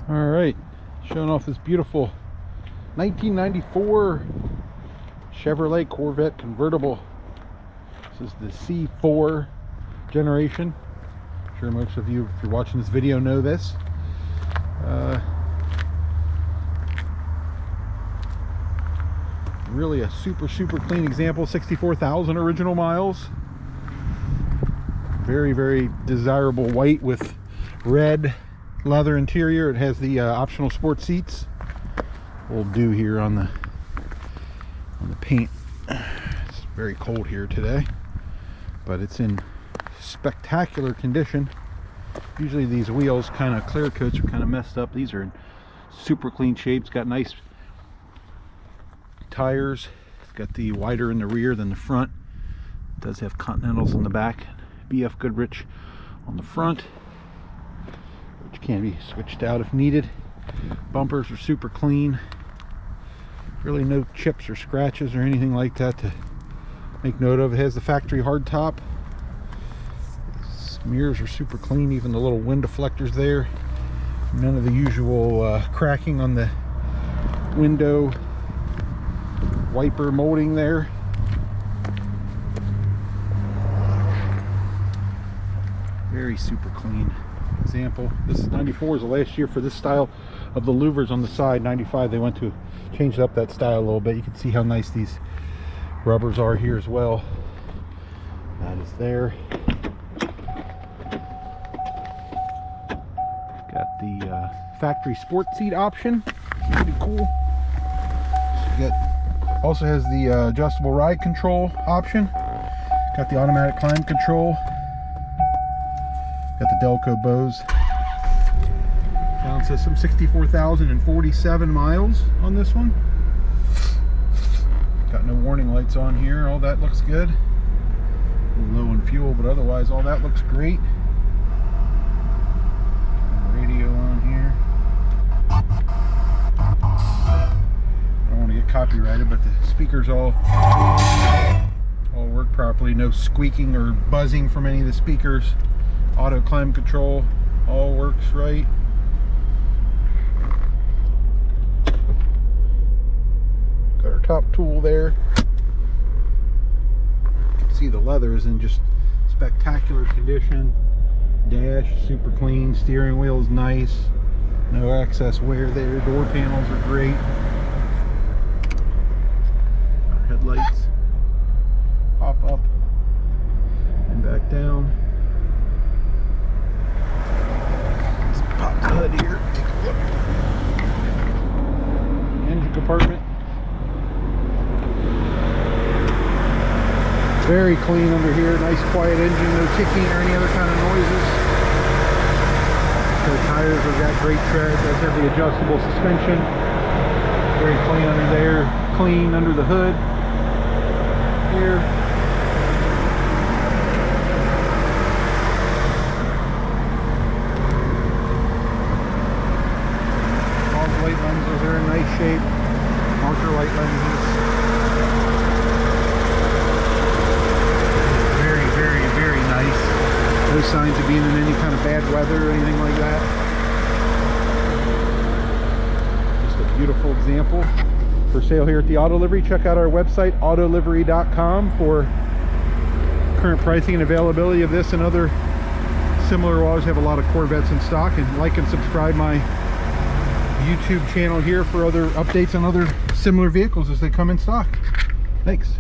All right, showing off this beautiful 1994 Chevrolet Corvette convertible. This is the C4 generation. I'm sure most of you, if you're watching this video, know this. Really a super clean example. 64,000 original miles. Very desirable white with red leather interior. It has the optional sport seats. Will do here on the paint. It's very cold here today, but it's in spectacular condition. Usually these wheels, kind of clear coats, are kind of messed up. These are in super clean shape. It's got nice tires. It's got the wider in the rear than the front. It does have Continentals in the back. BF Goodrich on the front, which can be switched out if needed. Bumpers are super clean. Really no chips or scratches or anything like that to make note of. It has the factory hardtop. Mirrors are super clean, even the little wind deflectors there. None of the usual cracking on the window wiper molding there. Very super clean example. This is 94 is the last year for this style of the louvers on the side. 95 they went to change up that style a little bit. You can see how nice these rubbers are here as well. That is there. Got the factory sport seat option. Pretty cool. Also has the adjustable ride control option. Got the automatic climb control. Got the Delco Bose sound system. 64,047 miles on this one. Got no warning lights on here. All that looks good. A little low in fuel, but otherwise all that looks great. Radio on here. I don't want to get copyrighted, but the speakers all work properly. No squeaking or buzzing from any of the speakers. Auto climb control all works right. Got our top tool there. You can see the leather is in just spectacular condition. Dash super clean. Steering wheel is nice. No excess wear there. Door panels are great. Our headlights pop up and back down. Hood here, take a look. Engine compartment. Very clean under here. Nice quiet engine, no ticking or any other kind of noises. The tires have got great tread. Does have the adjustable suspension. Very clean under there. Clean under the hood. Here. Light lenses are in nice shape. Marker light lenses. Very nice. No signs of being in any kind of bad weather or anything like that. Just a beautiful example. For sale here at the Auto Livery. Check out our website, autolivery.com, for current pricing and availability of this and other similar. We'll always have a lot of Corvettes in stock. And like and subscribe my YouTube channel here for other updates on other similar vehicles as they come in stock. Thanks.